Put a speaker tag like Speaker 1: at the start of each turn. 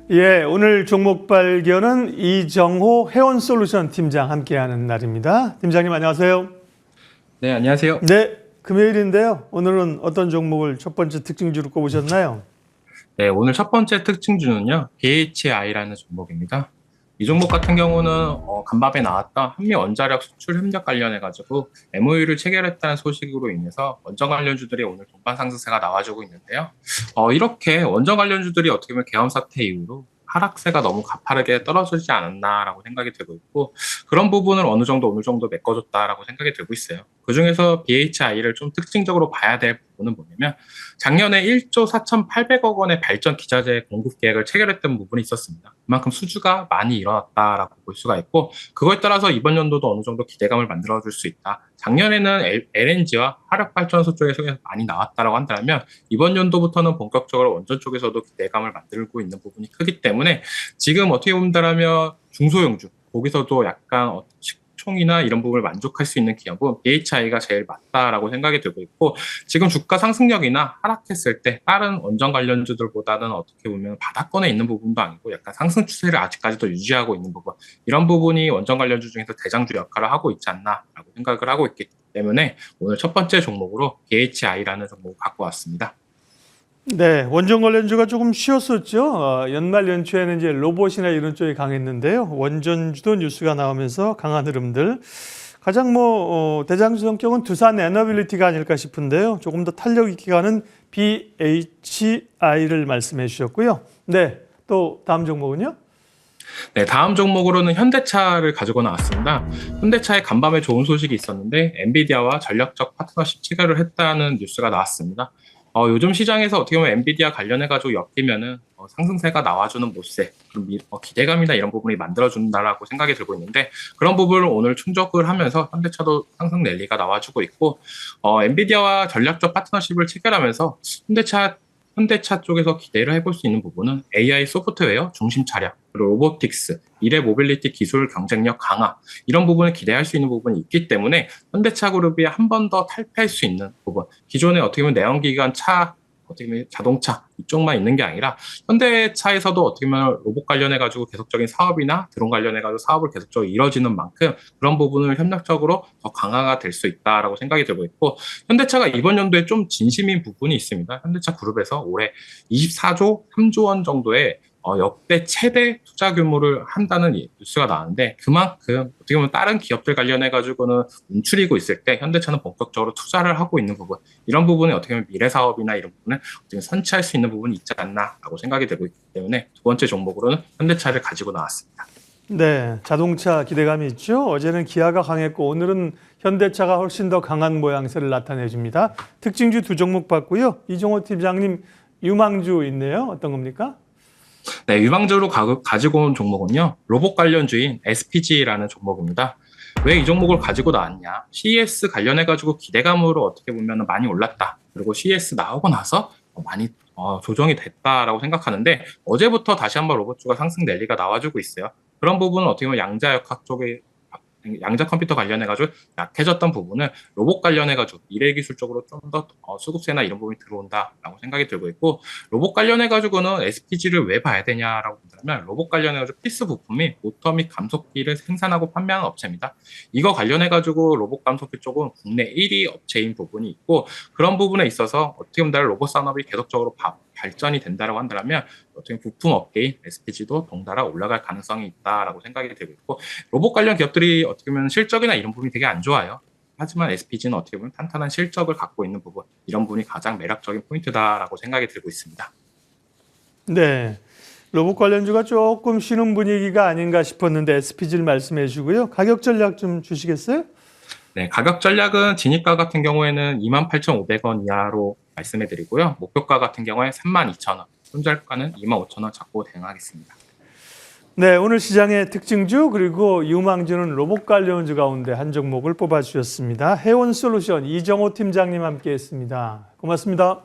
Speaker 1: 예, 오늘 종목 발견은 이정호 해원솔루션 팀장 함께하는 날입니다. 팀장님 안녕하세요.
Speaker 2: 네, 안녕하세요.
Speaker 1: 네, 금요일인데요. 오늘은 어떤 종목을 첫 번째 특징주로 꼽으셨나요?
Speaker 2: 네, 오늘 첫 번째 특징주는요, BHI라는 종목입니다. 이 종목 같은 경우는 간밤에 나왔던 한미 원자력 수출 협력 관련해가지고 MOU를 체결했다는 소식으로 인해서 원전 관련주들이 오늘 동반 상승세가 나와주고 있는데요. 이렇게 원전 관련주들이 어떻게 보면 계엄 사태 이후로 하락세가 너무 가파르게 떨어지지 않았나라고 생각이 들고 있고, 그런 부분을 어느 정도 메꿔줬다라고 생각이 들고 있어요. 그중에서 BHI를 좀 특징적으로 봐야 될 부분은 뭐냐면, 작년에 1조 4,800억 원의 발전 기자재 공급 계획을 체결했던 부분이 있었습니다. 그만큼 수주가 많이 일어났다라고 볼 수가 있고, 그거에 따라서 이번 연도도 어느 정도 기대감을 만들어줄 수 있다. 작년에는 LNG와 화력발전소 쪽에서 많이 나왔다라고 한다면, 이번 연도부터는 본격적으로 원전 쪽에서도 기대감을 만들고 있는 부분이 크기 때문에, 지금 어떻게 본다면 중소형주, 거기서도 약간 총이나 이런 부분을 만족할 수 있는 기업은 BHI가 제일 맞다라고 생각이 들고 있고, 지금 주가 상승력이나 하락했을 때 다른 원전 관련주들보다는 어떻게 보면 바닥권에 있는 부분도 아니고 약간 상승 추세를 아직까지도 유지하고 있는 부분, 이런 부분이 원전 관련주 중에서 대장주 역할을 하고 있지 않나라고 생각을 하고 있기 때문에 오늘 첫 번째 종목으로 BHI라는 종목을 갖고 왔습니다.
Speaker 1: 네, 원전 관련주가 조금 쉬었었죠. 연말 연초에는 이제 로봇이나 이런 쪽이 강했는데요. 원전주도 뉴스가 나오면서 강한 흐름들. 가장 대장주 성격은 두산 에너빌리티가 아닐까 싶은데요. 조금 더 탄력 있게 가는 BHI를 말씀해 주셨고요. 네, 또 다음 종목은요?
Speaker 2: 네, 다음 종목으로는 현대차를 가지고 나왔습니다. 현대차의 간밤에 좋은 소식이 있었는데 엔비디아와 전략적 파트너십 체결을 했다는 뉴스가 나왔습니다. 요즘 시장에서 어떻게 보면 엔비디아 관련해가지고 엮이면은 상승세가 나와주는 모습, 그런 기대감이나 이런 부분이 만들어준다라고 생각이 들고 있는데, 그런 부분을 오늘 충족을 하면서 현대차도 상승 랠리가 나와주고 있고, 엔비디아와 전략적 파트너십을 체결하면서 현대차 쪽에서 기대를 해볼 수 있는 부분은 AI 소프트웨어 중심 차량, 그리고 로보틱스, 미래 모빌리티 기술 경쟁력 강화, 이런 부분을 기대할 수 있는 부분이 있기 때문에 현대차 그룹이 한 번 더 탈피할 수 있는 부분, 기존에 어떻게 보면 내연기관 차, 어떻게 보면 자동차 이쪽만 있는 게 아니라 현대차에서도 어떻게 보면 로봇 관련해가지고 계속적인 사업이나 드론 관련해가지고 사업을 계속적으로 이뤄지는 만큼 그런 부분을 협력적으로 더 강화가 될 수 있다라고 생각이 들고 있고, 현대차가 이번 연도에 좀 진심인 부분이 있습니다. 현대차 그룹에서 올해 24조 3조 원 정도의 역대 최대 투자 규모를 한다는 뉴스가 나왔는데, 그만큼 어떻게 보면 다른 기업들 관련해가지고는 움츠리고 있을 때 현대차는 본격적으로 투자를 하고 있는 부분, 이런 부분이 어떻게 보면 미래 사업이나 이런 부분을 어떻게 선취할 수 있는 부분이 있지 않나라고 생각이 되고 있기 때문에 두 번째 종목으로는 현대차를 가지고 나왔습니다.
Speaker 1: 네, 자동차 기대감이 있죠. 어제는 기아가 강했고 오늘은 현대차가 훨씬 더 강한 모양새를 나타내줍니다. 특징주 두 종목 봤고요. 이정호 팀장님 유망주 있네요. 어떤 겁니까?
Speaker 2: 네, 유망주로 가지고 온 종목은요, 로봇 관련주인 SPG라는 종목입니다. 왜 이 종목을 가지고 나왔냐? CES 관련해가지고 기대감으로 어떻게 보면 많이 올랐다. 그리고 CES 나오고 나서 많이 조정이 됐다라고 생각하는데, 어제부터 다시 한번 로봇주가 상승 랠리가 나와주고 있어요. 그런 부분은 어떻게 보면 양자역학 쪽에 양자 컴퓨터 관련해가지고 약해졌던 부분을 로봇 관련해가지고 미래 기술 쪽으로 좀 더 수급세나 이런 부분이 들어온다라고 생각이 들고 있고, 로봇 관련해가지고는 SPG를 왜 봐야 되냐라고 본다면, 로봇 관련해가지고 필수 부품이 모터 및 감속기를 생산하고 판매하는 업체입니다. 이거 관련해가지고 로봇 감속기 쪽은 국내 1위 업체인 부분이 있고, 그런 부분에 있어서 어떻게 보면 로봇 산업이 계속적으로 발전이 된다라고 한다면 어떻게 부품 업계인 SPG도 덩달아 올라갈 가능성이 있다라고 생각이 되고 있고, 로봇 관련 기업들이 어떻게 보면 실적이나 이런 부분이 되게 안 좋아요. 하지만 SPG는 어떻게 보면 탄탄한 실적을 갖고 있는 부분, 이런 부분이 가장 매력적인 포인트다라고 생각이 들고 있습니다.
Speaker 1: 네, 로봇 관련주가 조금 쉬는 분위기가 아닌가 싶었는데 SPG를 말씀해 주고요. 가격 전략 좀 주시겠어요?
Speaker 2: 네, 가격 전략은 진입가 같은 경우에는 28,500원 이하로 말씀해 드리고요. 목표가 같은 경우에 32,000원, 손절가는 25,000원 잡고 대응하겠습니다.
Speaker 1: 네, 오늘 시장의 특징주 그리고 유망주는 로봇 관련주 가운데 한 종목을 뽑아주셨습니다. 해원솔루션 이정호 팀장님 함께했습니다. 고맙습니다.